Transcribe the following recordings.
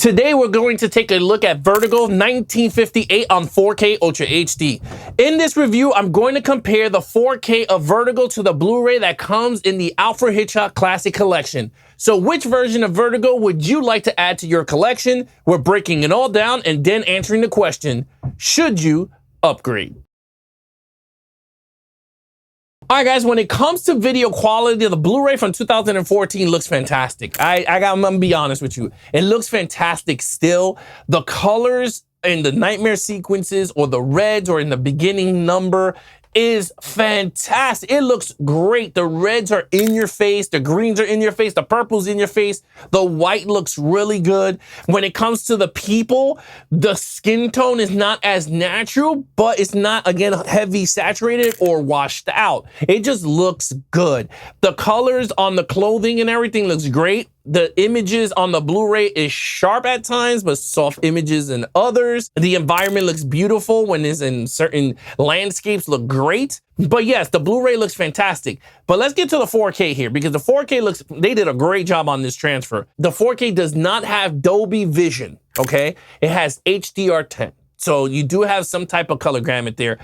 Today, we're going to take a look at Vertigo 1958 on 4K Ultra HD. In this review, I'm going to compare the 4K of Vertigo to the Blu-ray that comes in the Alfred Hitchcock Classic Collection. So which version of Vertigo would you like to add to your collection? We're breaking it all down and then answering the question, should you upgrade? All right, guys, when it comes to video quality, the Blu-ray from 2014 looks fantastic. I'm gonna be honest with you. It looks fantastic still. The colors in the nightmare sequences or the reds or in the beginning number is fantastic. It looks great. The reds are in your face. The greens are in your face. The purple's in your face. The white looks really good. When it comes to the people, the skin tone is not as natural, but it's not, again, heavy saturated or washed out. It just looks good. The colors on the clothing and everything looks great. The images on the Blu-ray is sharp at times, but soft images in others. The environment looks beautiful when it's in certain landscapes look great. But yes, the Blu-ray looks fantastic. But let's get to the 4K here because the 4K looks, they did a great job on this transfer. The 4K does not have Dolby Vision, okay? It has HDR10. So you do have some type of color gamut there.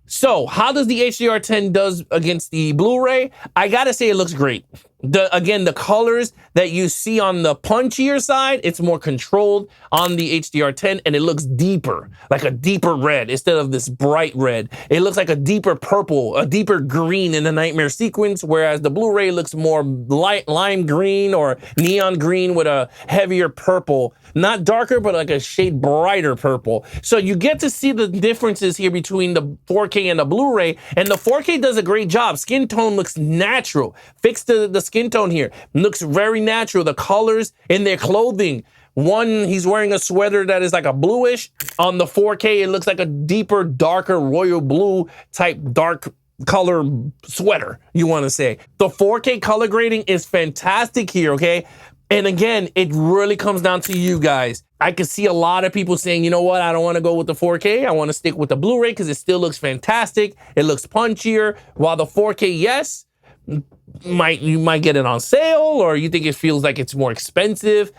So how does the HDR10 does against the Blu-ray? I gotta say it looks great. Again, the colors that you see on the punchier side, it's more controlled on the HDR10 and it looks deeper, like a deeper red instead of this bright red. It looks like a deeper purple, a deeper green in the nightmare sequence, whereas the Blu-ray looks more light lime green or neon green with a heavier purple. Not darker, but like a shade brighter purple. So you get to see the differences here between the 4K and the Blu-ray, and the 4K does a great job. Skin tone looks natural. Fix the skin tone here. Looks very natural. The colors in their clothing. One, he's wearing a sweater that is like a bluish. On the 4K, it looks like a deeper, darker royal blue type dark color sweater, you want to say. The 4K color grading is fantastic here, okay? And again, it really comes down to you guys. I can see a lot of people saying, you know what, I don't want to go with the 4K. I want to stick with the Blu-ray because it still looks fantastic. It looks punchier. While the 4K, yes, you might get it on sale or you think it feels like it's more expensive.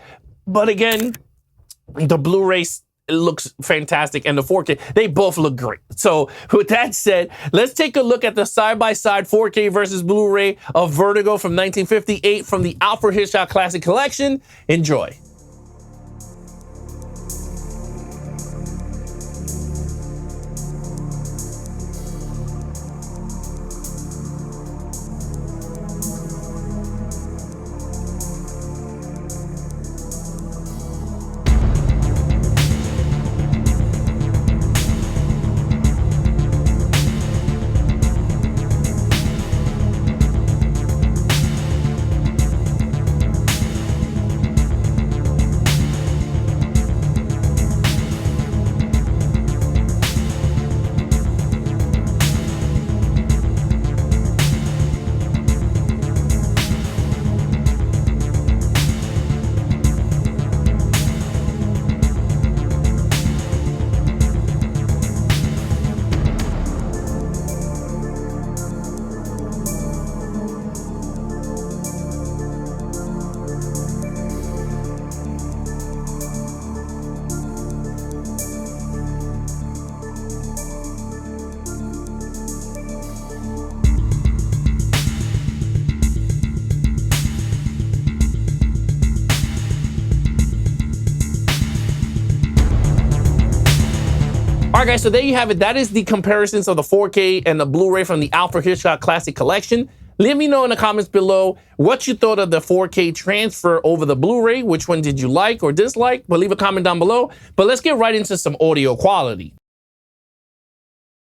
But again, the Blu-ray looks fantastic and the 4K, they both look great. So with that said, let's take a look at the side-by-side 4K versus Blu-ray of Vertigo from 1958 from the Alfred Hitchcock Classic Collection. Enjoy. All right, guys, so there you have it. That is the comparisons of the 4K and the Blu-ray from the Alfred Hitchcock Classic Collection. Let me know in the comments below what you thought of the 4K transfer over the Blu-ray. Which one did you like or dislike? But leave a comment down below. But let's get right into some audio quality.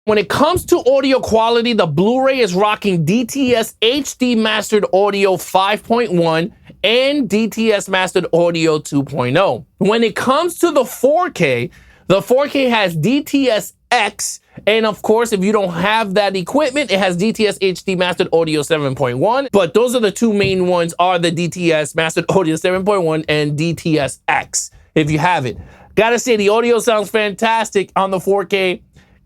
When it comes to audio quality, the Blu-ray is rocking DTS HD Mastered Audio 5.1 and DTS Mastered Audio 2.0. When it comes to the 4K has DTS X, and of course, if you don't have that equipment, it has DTS HD Mastered Audio 7.1. But those are the two main ones, are the DTS Mastered Audio 7.1 and DTS X, if you have it. Gotta say, the audio sounds fantastic on the 4K.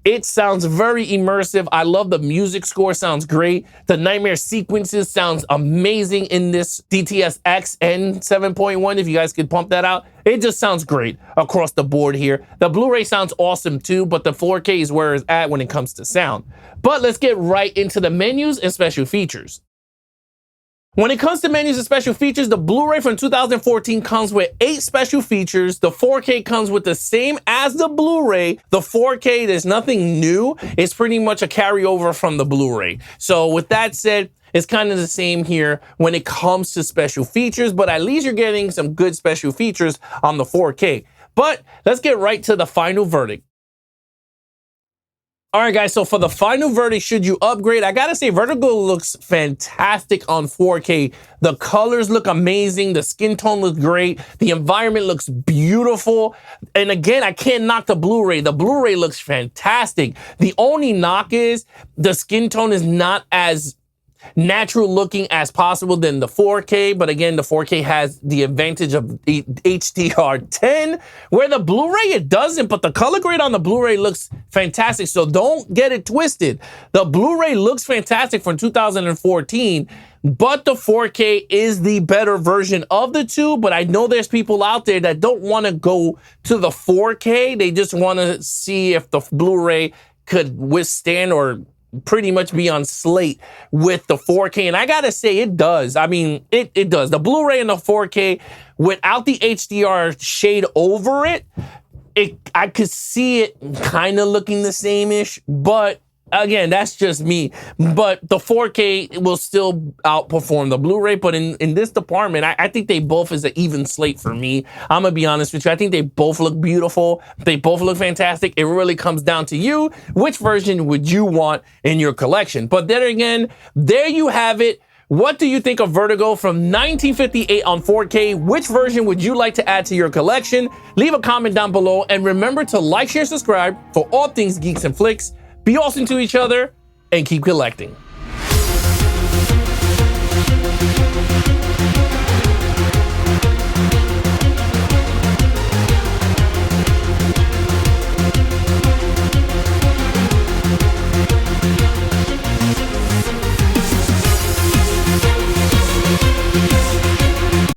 It sounds very immersive. I love the music score, sounds great. The nightmare sequences sounds amazing in this DTS-X and 7.1, if you guys could pump that out. It just sounds great across the board here. The Blu-ray sounds awesome too, but the 4K is where it's at when it comes to sound. But let's get right into the menus and special features. When it comes to menus and special features, the Blu-ray from 2014 comes with 8 special features. The 4K comes with the same as the Blu-ray. The 4K, there's nothing new. It's pretty much a carryover from the Blu-ray. So with that said, it's kind of the same here when it comes to special features, but at least you're getting some good special features on the 4K. But let's get right to the final verdict. All right, guys, so for the final verdict, should you upgrade? I gotta say, Vertigo looks fantastic on 4K. The colors look amazing. The skin tone looks great. The environment looks beautiful. And again, I can't knock the Blu-ray. The Blu-ray looks fantastic. The only knock is the skin tone is not as natural looking as possible than the 4K, but again, the 4K has the advantage of HDR10, where the Blu-ray it doesn't, but the color grade on the Blu-ray looks fantastic, so don't get it twisted. The Blu-ray looks fantastic from 2014, but the 4K is the better version of the two, but I know there's people out there that don't want to go to the 4K, they just want to see if the Blu-ray could withstand or pretty much be on slate with the 4K. And I gotta say, it does. I mean, it does. The Blu-ray and the 4K, without the HDR shade over it, I could see it kind of looking the same-ish, but again, that's just me. But the 4K will still outperform the Blu-ray. But in this department, I think they both is an even slate for me. I'm going to be honest with you. I think they both look beautiful. They both look fantastic. It really comes down to you. Which version would you want in your collection? But then again, there you have it. What do you think of Vertigo from 1958 on 4K? Which version would you like to add to your collection? Leave a comment down below. And remember to like, share, subscribe for all things Geeks and Flix. Be awesome to each other and keep collecting.